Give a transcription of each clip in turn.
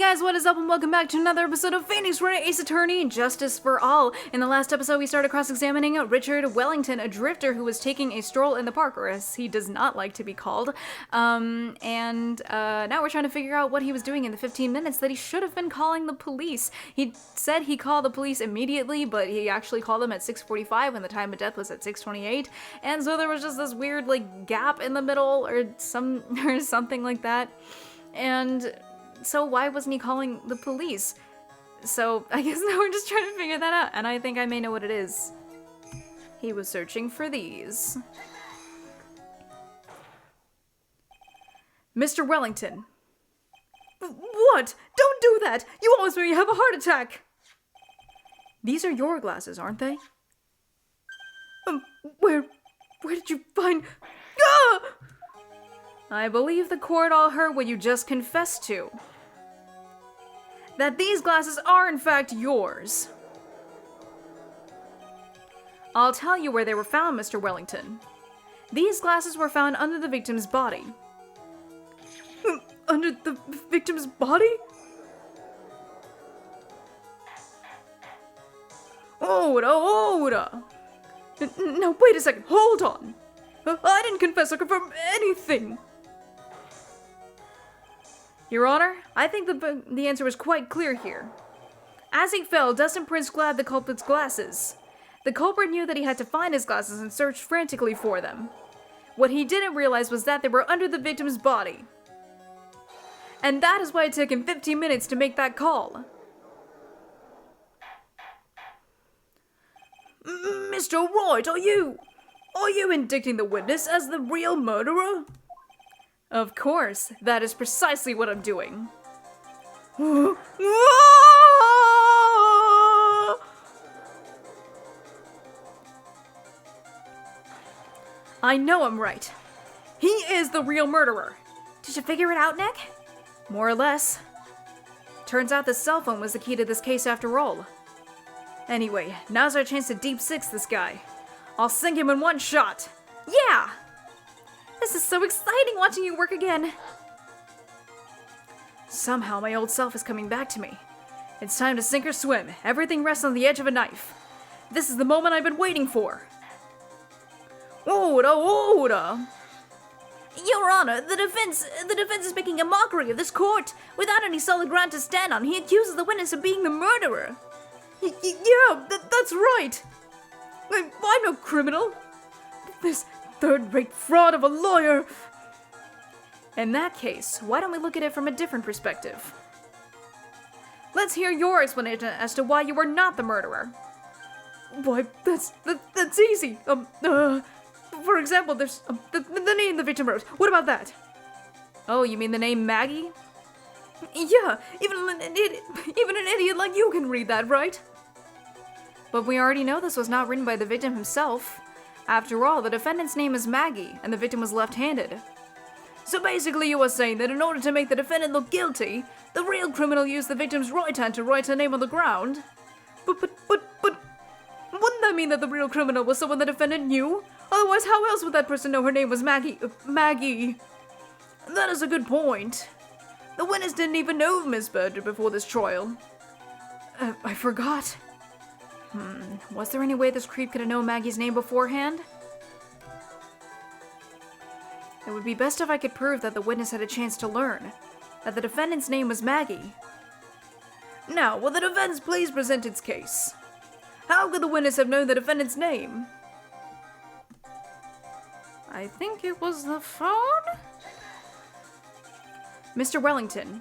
guys, what is up and welcome back to another episode of Phoenix Wright Ace Attorney, Justice for All. In the last episode, we started cross-examining Richard Wellington, a drifter who was taking a stroll in the park, or as he does not like to be called. Now we're trying to figure out what he was doing in the 15 minutes that he should have been calling the police. He said he called the police immediately, but he actually called them at 6:45 when the time of death was at 6:28. And so there was just this weird, gap in the middle or something like that. And so why wasn't he calling the police? So I guess now we're just trying to figure that out, and I think I may know what it is. He was searching for these. Mr. Wellington. What? Don't do that! You almost made me have a heart attack! These are your glasses, aren't they? Where did you find... Ah! I believe the court all heard what you just confessed to. That these glasses are in fact yours. I'll tell you where they were found, Mr. Wellington. These glasses were found under the victim's body. Under the victim's body? Order. Now wait a second, hold on. I didn't confess or confirm anything. Your Honor, I think the answer was quite clear here. As he fell, Dustin Prince grabbed the culprit's glasses. The culprit knew that he had to find his glasses and searched frantically for them. What he didn't realize was that they were under the victim's body. And that is why it took him 15 minutes to make that call. Mr. Wright, are you indicting the witness as the real murderer? Of course, that is precisely what I'm doing. I know I'm right. He is the real murderer. Did you figure it out, Nick? More or less. Turns out the cell phone was the key to this case after all. Anyway, now's our chance to deep six this guy. I'll sink him in one shot. Yeah! This is so exciting watching you work again. Somehow my old self is coming back to me. It's time to sink or swim. Everything rests on the edge of a knife. This is the moment I've been waiting for. Order. Your Honor, the defense is making a mockery of this court. Without any solid ground to stand on, he accuses the witness of being the murderer. Yeah, that's right. I'm no criminal. This third-rate fraud of a lawyer. In that case, why don't we look at it from a different perspective? Let's hear your explanation as to why you were not the murderer. Why, that's easy. For example, there's the name the victim wrote. What about that? Oh, you mean the name Maggie? Yeah, even an idiot like you can read that, right? But we already know this was not written by the victim himself. After all, the defendant's name is Maggie, and the victim was left-handed. So basically you are saying that in order to make the defendant look guilty, the real criminal used the victim's right hand to write her name on the ground? But wouldn't that mean that the real criminal was someone the defendant knew? Otherwise, how else would that person know her name was Maggie? That is a good point. The witness didn't even know of Miss Berger before this trial. I forgot. Was there any way this creep could have known Maggie's name beforehand? It would be best if I could prove that the witness had a chance to learn that the defendant's name was Maggie. Now, will the defense please present its case? How could the witness have known the defendant's name? I think it was the phone? Mr. Wellington,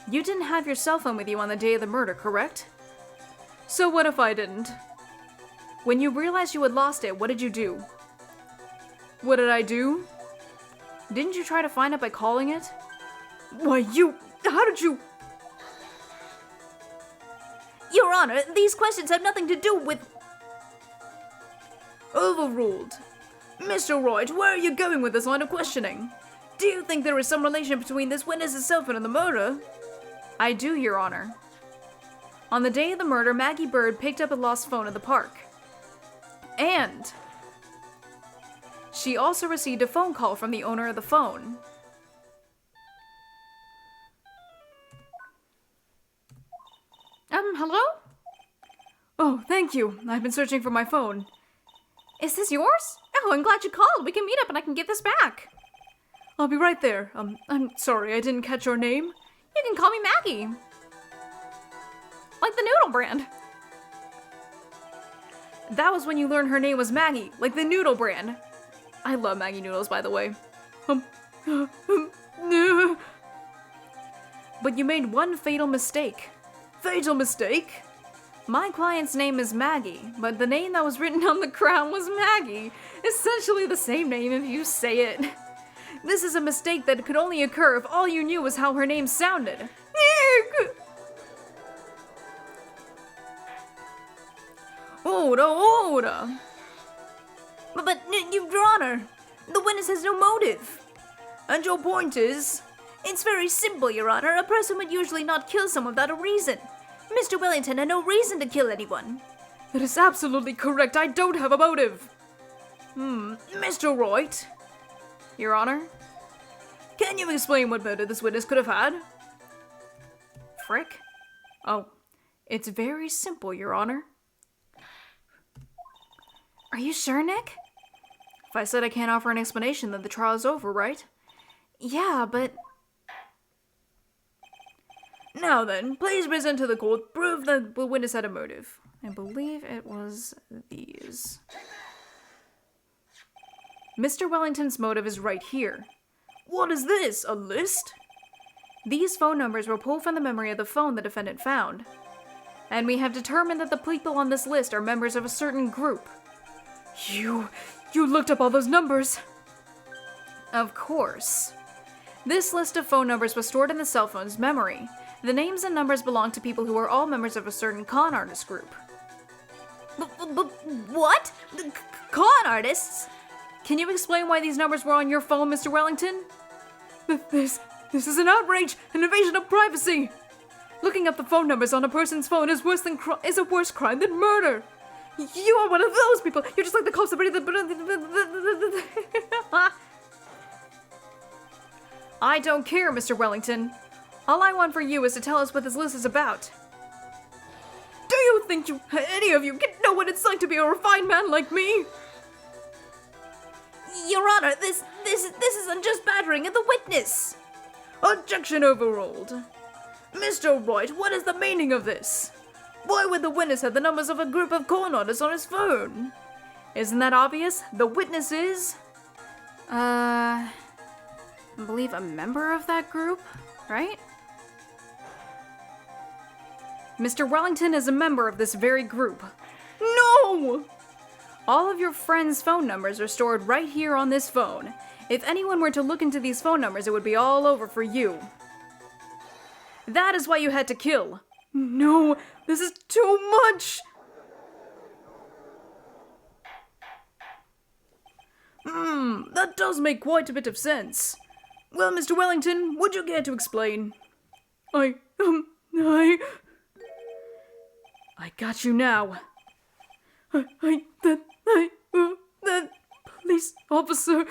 you didn't have your cell phone with you on the day of the murder, correct? So what if I didn't? When you realized you had lost it, what did you do? What did I do? Didn't you try to find it by calling it? Why, how did you... Your Honor, these questions have nothing to do with... Overruled. Mr. Wright, where are you going with this line of questioning? Do you think there is some relation between this witness's cell phone and the murder? I do, Your Honor. On the day of the murder, Maggie Bird picked up a lost phone at the park. And she also received a phone call from the owner of the phone. Hello? Oh, thank you. I've been searching for my phone. Is this yours? Oh, I'm glad you called. We can meet up and I can get this back. I'll be right there. I'm sorry, I didn't catch your name. You can call me Maggie. Like the noodle brand. That was when you learned her name was Maggie, like the noodle brand. I love Maggie noodles, by the way. But you made one fatal mistake. Fatal mistake? My client's name is Maggie, but the name that was written on the crown was Maggie. Essentially the same name if you say it. This is a mistake that could only occur if all you knew was how her name sounded. Order. But, Your Honor, the witness has no motive. And your point is? It's very simple, Your Honor. A person would usually not kill someone without a reason. Mr. Wellington had no reason to kill anyone. That is absolutely correct. I don't have a motive. Mr. Wright. Your Honor? Can you explain what motive this witness could have had? Frick? Oh, it's very simple, Your Honor. Are you sure, Nick? If I said I can't offer an explanation, then the trial is over, right? Yeah, but... Now then, please present to the court proof that the witness had a motive. I believe it was these. Mr. Wellington's motive is right here. What is this, a list? These phone numbers were pulled from the memory of the phone the defendant found. And we have determined that the people on this list are members of a certain group. You looked up all those numbers? Of course. This list of phone numbers was stored in the cell phone's memory. The names and numbers belong to people who are all members of a certain con artist group. What? Con artists? Can you explain why these numbers were on your phone, Mr. Wellington? This is an outrage, an invasion of privacy. Looking up the phone numbers on a person's phone is a worse crime than murder. You are one of those people. You're just like the cops. I don't care, Mr. Wellington. All I want for you is to tell us what this list is about. Do you think any of you can know what it's like to be a refined man like me? Your Honor, this is unjust battering of the witness. Objection overruled. Mr. Wright, what is the meaning of this? Why would the witness have the numbers of a group of con artists on his phone? Isn't that obvious? The witness is... I believe a member of that group, right? Mr. Wellington is a member of this very group. No! All of your friends' phone numbers are stored right here on this phone. If anyone were to look into these phone numbers, it would be all over for you. That is why you had to kill. No, this is too much! That does make quite a bit of sense. Well, Mr. Wellington, would you care to explain? I got you now. That police officer...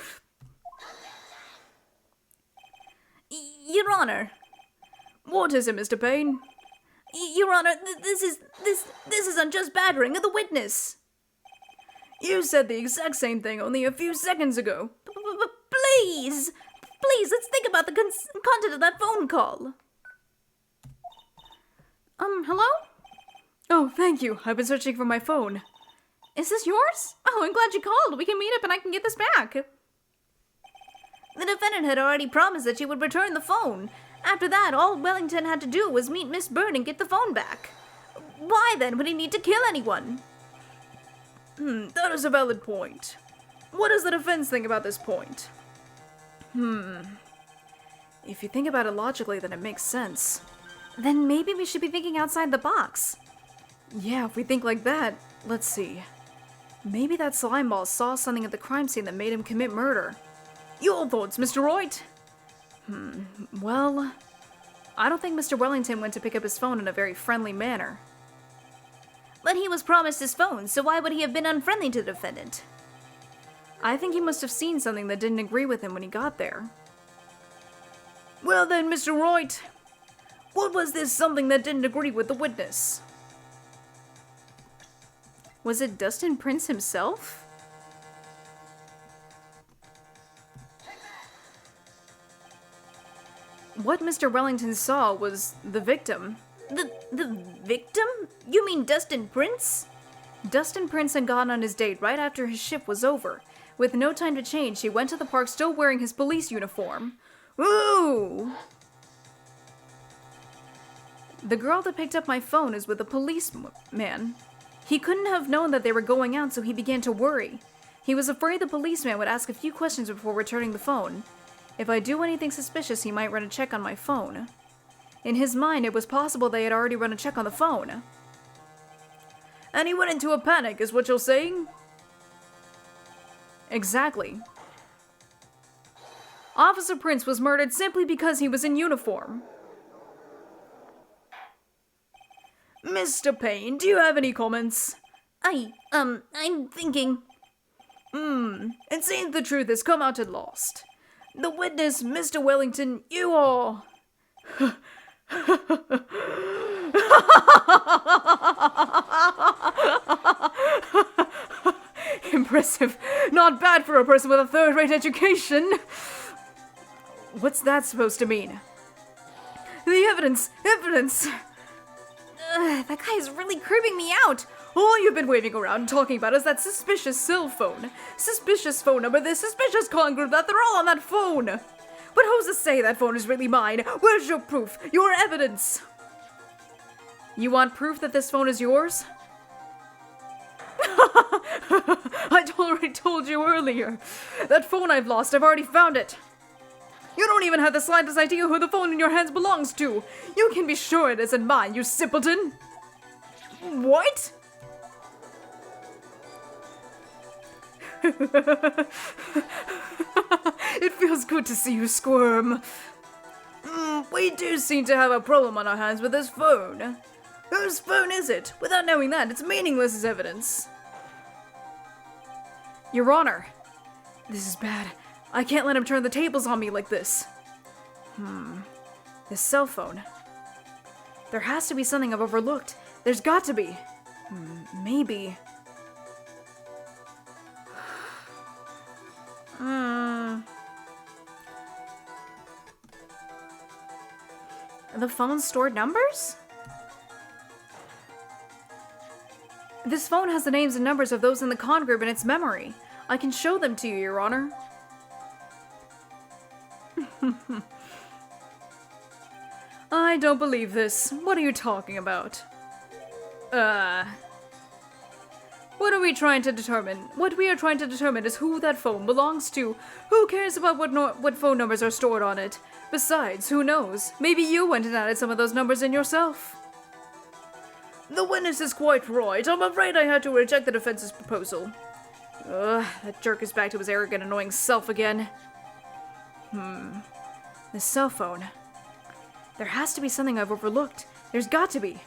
Your Honor. What is it, Mr. Payne? Your Honor, this is unjust battering of the witness. You said the exact same thing only a few seconds ago. Please, let's think about the content of that phone call. Hello? Oh, thank you. I've been searching for my phone. Is this yours? Oh, I'm glad you called. We can meet up and I can get this back. The defendant had already promised that she would return the phone. After that, all Wellington had to do was meet Miss Bird and get the phone back. Why then would he need to kill anyone? That is a valid point. What does the defense think about this point? If you think about it logically, then it makes sense. Then maybe we should be thinking outside the box. Yeah, if we think like that, let's see. Maybe that slime ball saw something at the crime scene that made him commit murder. Your thoughts, Mr. Wright? Well, I don't think Mr. Wellington went to pick up his phone in a very friendly manner. But he was promised his phone, so why would he have been unfriendly to the defendant? I think he must have seen something that didn't agree with him when he got there. Well then, Mr. Wright, what was this something that didn't agree with the witness? Was it Dustin Prince himself? What Mr. Wellington saw was the victim. The victim? You mean Dustin Prince? Dustin Prince had gone on his date right after his shift was over. With no time to change, he went to the park still wearing his police uniform. Ooh! The girl that picked up my phone is with a policeman. He couldn't have known that they were going out, so he began to worry. He was afraid the policeman would ask a few questions before returning the phone. If I do anything suspicious, he might run a check on my phone. In his mind, it was possible they had already run a check on the phone. And he went into a panic, is what you're saying? Exactly. Officer Prince was murdered simply because he was in uniform. Mr. Payne, do you have any comments? I'm thinking. It seems the truth has come out at last. The witness, Mr. Wellington, you are... Impressive. Not bad for a person with a third-rate education. What's that supposed to mean? The evidence! That guy is really creeping me out. All you've been waving around and talking about is that suspicious cell phone. Suspicious phone number, this suspicious con group, that they're all on that phone. But who's to say that phone is really mine? Where's your proof? Your evidence? You want proof that this phone is yours? I already told you earlier. That phone I've lost, I've already found it. You don't even have the slightest idea who the phone in your hands belongs to. You can be sure it isn't mine, you simpleton. What? It feels good to see you squirm. We do seem to have a problem on our hands with this phone. Whose phone is it? Without knowing that, it's meaningless as evidence. Your Honor, this is bad. I can't let him turn the tables on me like this. This cell phone. There has to be something I've overlooked. There's got to be. Maybe. The phone stored numbers? This phone has the names and numbers of those in the con group in its memory. I can show them to you, Your Honor. I don't believe this. What are you talking about? What are we trying to determine? What we are trying to determine is who that phone belongs to. Who cares about what phone numbers are stored on it? Besides, who knows? Maybe you went and added some of those numbers in yourself. The witness is quite right. I'm afraid I had to reject the defense's proposal. That jerk is back to his arrogant, annoying self again. The cell phone. There has to be something I've overlooked. There's got to be.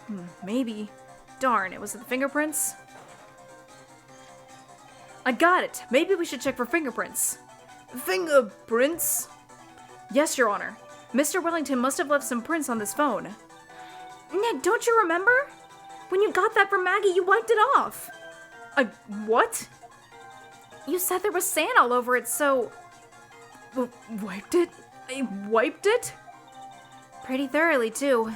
Maybe. Darn, it was the fingerprints? I got it. Maybe we should check for fingerprints. Fingerprints? Yes, Your Honor. Mr. Wellington must have left some prints on this phone. Ned, don't you remember? When you got that from Maggie, you wiped it off. What? You said there was sand all over it, so... Wiped it? I wiped it? Pretty thoroughly, too.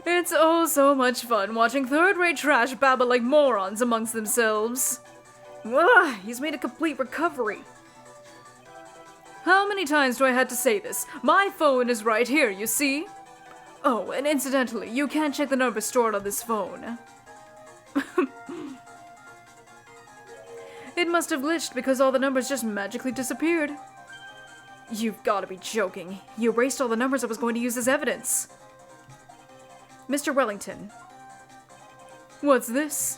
It's oh so much fun watching third-rate trash babble like morons amongst themselves. He's made a complete recovery. How many times do I have to say this? My phone is right here, you see? Oh, and incidentally, you can't check the number stored on this phone. It must have glitched because all the numbers just magically disappeared. You've got to be joking. You erased all the numbers I was going to use as evidence. Mr. Wellington. What's this?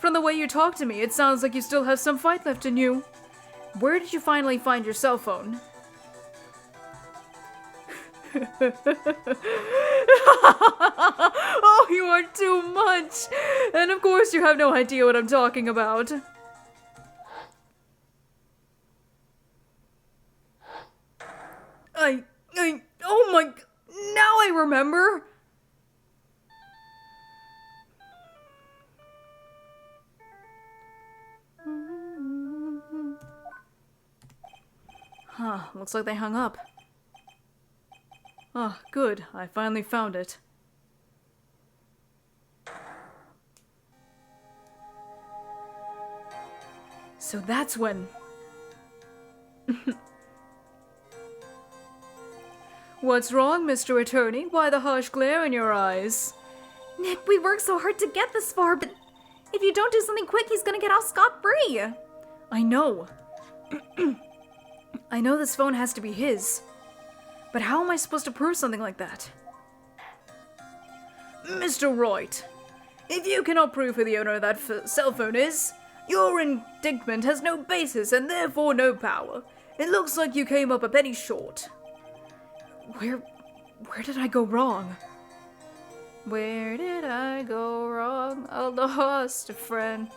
From the way you talk to me, it sounds like you still have some fight left in you. Where did you finally find your cell phone? Oh, you are too much! And of course you have no idea what I'm talking about. oh my, I remember! Huh, looks like they hung up. Ah, good. I finally found it. So that's when... What's wrong, Mr. Attorney? Why the harsh glare in your eyes? Nick, we worked so hard to get this far, but if you don't do something quick, he's gonna get off scot-free. I know. I know this phone has to be his. But how am I supposed to prove something like that? Mr. Wright, if you cannot prove who the owner of that cell phone is, your indictment has no basis and therefore no power. It looks like you came up a penny short. Where did I go wrong? Where did I go wrong? I lost a friend.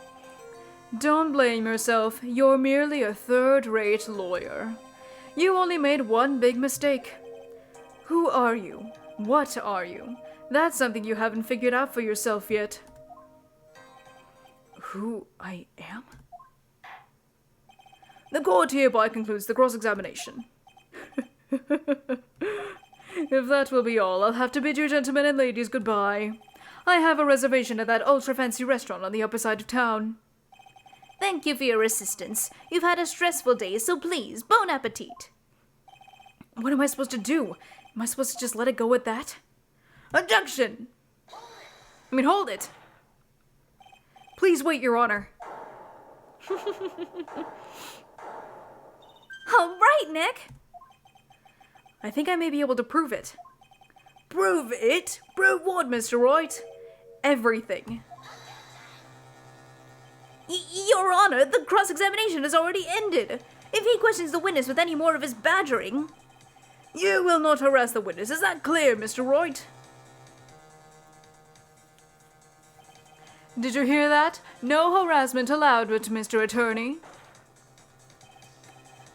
Don't blame yourself. You're merely a third-rate lawyer. You only made one big mistake. Who are you? What are you? That's something you haven't figured out for yourself yet. Who I am? The court hereby concludes the cross-examination. If that will be all, I'll have to bid you gentlemen and ladies goodbye. I have a reservation at that ultra-fancy restaurant on the upper side of town. Thank you for your assistance. You've had a stressful day, so please, bon appetit. What am I supposed to do? Am I supposed to just let it go at that? Objection! Hold it! Please wait, Your Honor. All right, Nick. I think I may be able to prove it. Prove it? Prove what, Mr. Wright? Everything. Your Honor, the cross-examination has already ended. If he questions the witness with any more of his badgering... You will not harass the witness, is that clear, Mr. Wright? Did you hear that? No harassment allowed, Mr. Attorney.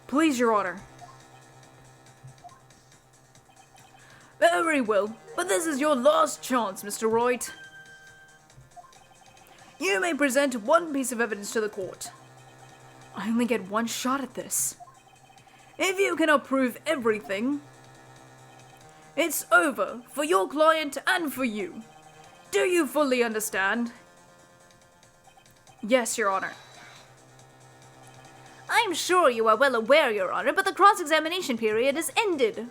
Please, Your Honor. Very well, but this is your last chance, Mr. Wright. You may present one piece of evidence to the court. I only get one shot at this. If you cannot prove everything, it's over for your client and for you. Do you fully understand? Yes, Your Honor. I'm sure you are well aware, Your Honor, but the cross-examination period is ended.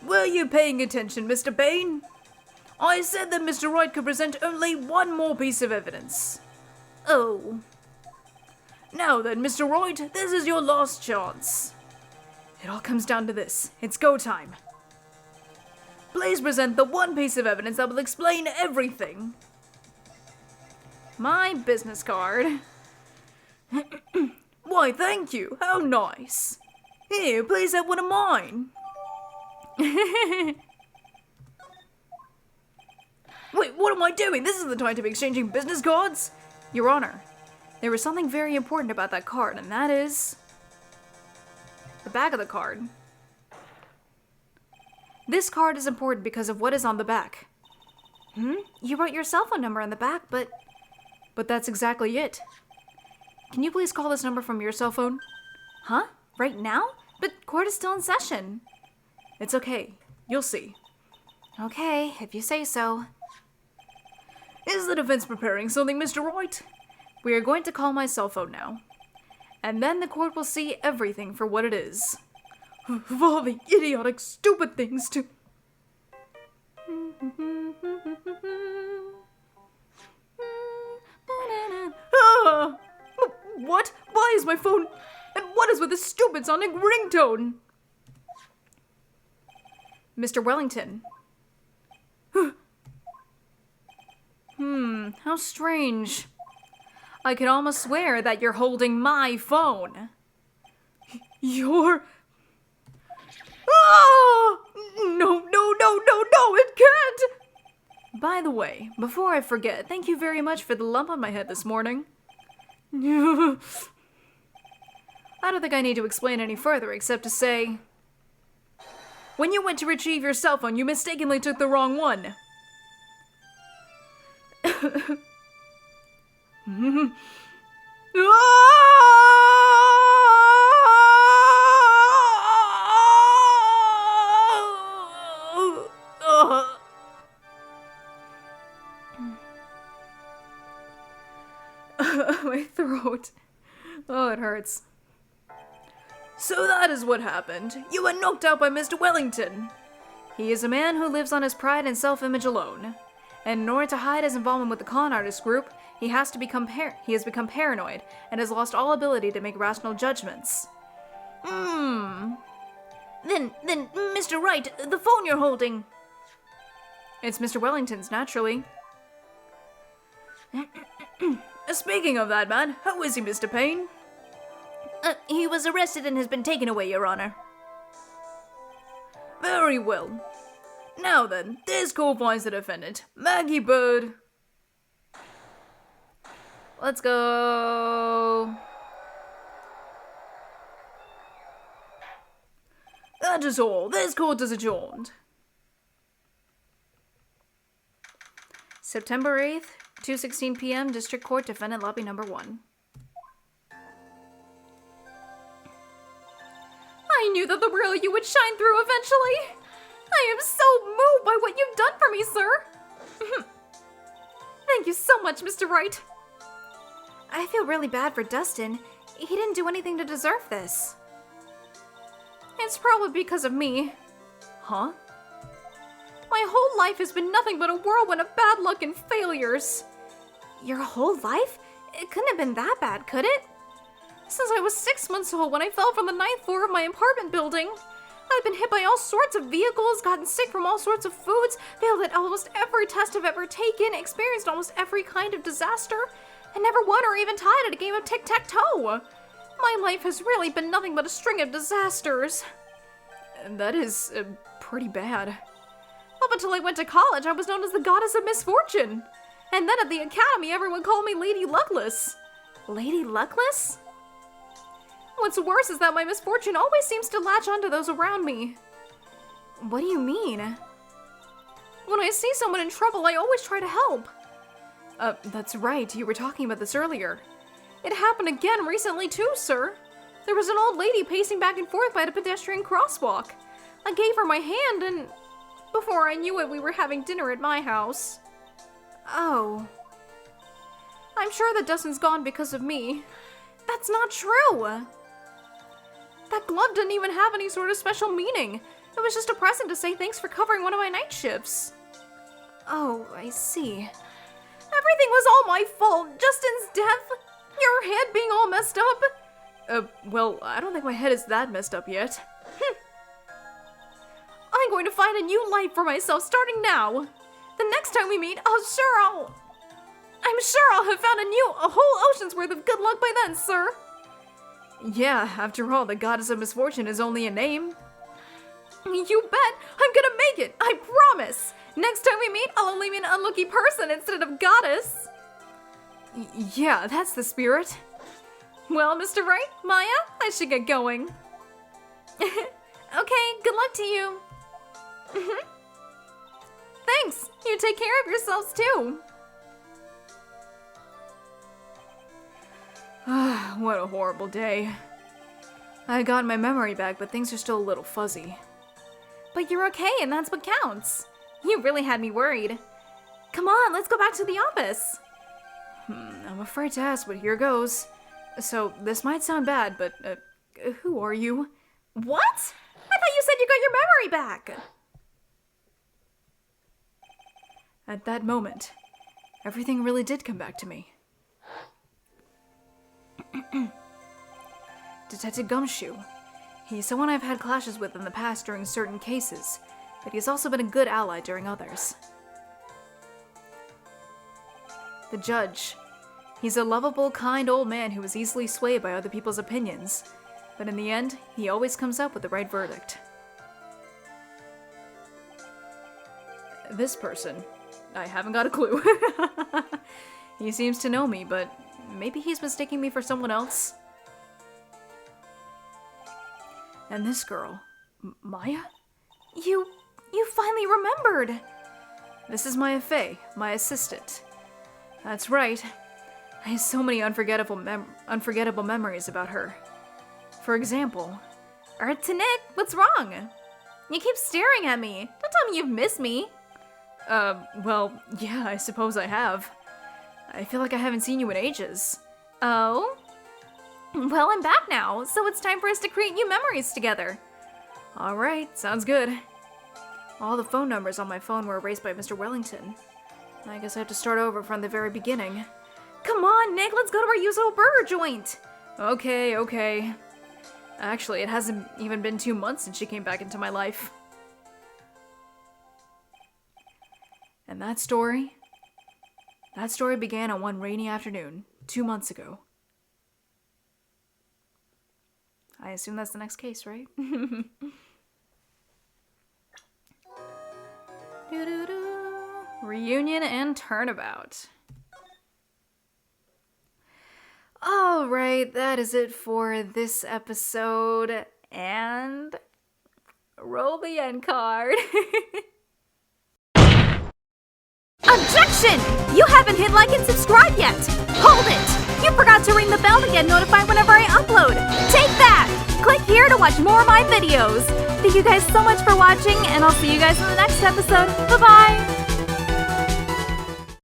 Were you paying attention, Mr. Bain? I said that Mr. Wright could present only one more piece of evidence. Oh. Now then, Mr. Wright, this is your last chance. It all comes down to this. It's go time. Please present the one piece of evidence that will explain everything. My business card. Why, thank you. How nice. Here, please have one of mine. Wait, what am I doing? This isn't the time to be exchanging business cards. Your Honor, there was something very important about that card, and that is... the back of the card. This card is important because of what is on the back. You wrote your cell phone number on the back, but that's exactly it. Can you please call this number from your cell phone? Huh? Right now? But court is still in session. It's okay. You'll see. Okay, if you say so. Is the defense preparing something, Mr. Wright? We are going to call my cell phone now. And then the court will see everything for what it is. Of all the idiotic, stupid things to... Ah! What? Why is my phone... and what is with this stupid sounding ringtone? Mr. Wellington. How strange. I can almost swear that you're holding my phone. You're... Ah! No, it can't! By the way, before I forget, thank you very much for the lump on my head this morning. I don't think I need to explain any further except to say... When you went to retrieve your cell phone, you mistakenly took the wrong one. My throat. Oh, it hurts. So that is what happened. You were knocked out by Mr. Wellington. He is a man who lives on his pride and self-image alone. And in order to hide his involvement with the con artist group, he has become paranoid and has lost all ability to make rational judgments. Then, Mr. Wright, the phone you're holding. It's Mr. Wellington's, naturally. Speaking of that man, how is he, Mr. Payne? He was arrested and has been taken away, Your Honor. Very well. Now then, this court finds the defendant, Maggie Bird. Let's go. That is all. This court is adjourned. September 8th, 2:16 p.m., District Court, Defendant Lobby Number 1. I knew that the real you would shine through eventually. I am so moved by what you've done for me, sir. Thank you so much, Mr. Wright. I feel really bad for Dustin. He didn't do anything to deserve this. It's probably because of me. Huh? My whole life has been nothing but a whirlwind of bad luck and failures. Your whole life? It couldn't have been that bad, could it? Since I was 6 months old when I fell from the 9th floor of my apartment building. I've been hit by all sorts of vehicles, gotten sick from all sorts of foods, failed at almost every test I've ever taken, experienced almost every kind of disaster, and never won or even tied at a game of tic-tac-toe. My life has really been nothing but a string of disasters. That is pretty bad. Up until I went to college, I was known as the Goddess of Misfortune. And then at the academy, everyone called me Lady Luckless. Lady Luckless? What's worse is that my misfortune always seems to latch onto those around me. What do you mean? When I see someone in trouble, I always try to help. That's right, you were talking about this earlier. It happened again recently too, sir. There was an old lady pacing back and forth by the pedestrian crosswalk. I gave her my hand and... before I knew it, we were having dinner at my house. Oh. I'm sure that Dustin's gone because of me. That's not true! That glove didn't even have any sort of special meaning. It was just a present to say thanks for covering one of my night shifts. Oh, I see. Everything was all my fault. Justin's death, your head being all messed up. Well, I don't think my head is that messed up yet. I'm going to find a new life for myself starting now. The next time we meet, I'm sure I'll have found a whole ocean's worth of good luck by then, sir. Yeah, after all, the Goddess of Misfortune is only a name. You bet! I'm gonna make it! I promise! Next time we meet, I'll only be an unlucky person instead of goddess! Yeah, that's the spirit. Well, Mr. Wright, Maya, I should get going. Okay, good luck to you. Thanks! You take care of yourselves too! What a horrible day. I got my memory back, but things are still a little fuzzy. But you're okay, and that's what counts. You really had me worried. Come on, let's go back to the office. I'm afraid to ask, but here goes. So, this might sound bad, but, who are you? What? I thought you said you got your memory back. At that moment, everything really did come back to me. Detective Gumshoe. He's someone I've had clashes with in the past during certain cases, but he's also been a good ally during others. The judge. He's a lovable, kind old man who is easily swayed by other people's opinions, but in the end, he always comes up with the right verdict. This person. I haven't got a clue. He seems to know me, but maybe he's mistaking me for someone else. And this girl, Maya? You finally remembered. This is Maya Fey, my assistant. That's right. I have so many unforgettable memories about her. For example... Nick, what's wrong? You keep staring at me. Don't tell me you've missed me. Well, yeah, I suppose I have. I feel like I haven't seen you in ages. Oh? Well, I'm back now, so it's time for us to create new memories together. Alright, sounds good. All the phone numbers on my phone were erased by Mr. Wellington. I guess I have to start over from the very beginning. Come on, Nick, let's go to our usual burger joint. Okay. Actually, it hasn't even been 2 months since she came back into my life. And that story began on one rainy afternoon, 2 months ago. I assume that's the next case, right? Reunion and Turnabout. Alright, that is it for this episode. And roll the end card. Objection! You haven't hit like and subscribe yet! Hold it! You forgot to ring the bell to get notified whenever I upload! Take that! Click here to watch more of my videos! Thank you guys so much for watching, and I'll see you guys in the next episode. Bye-bye!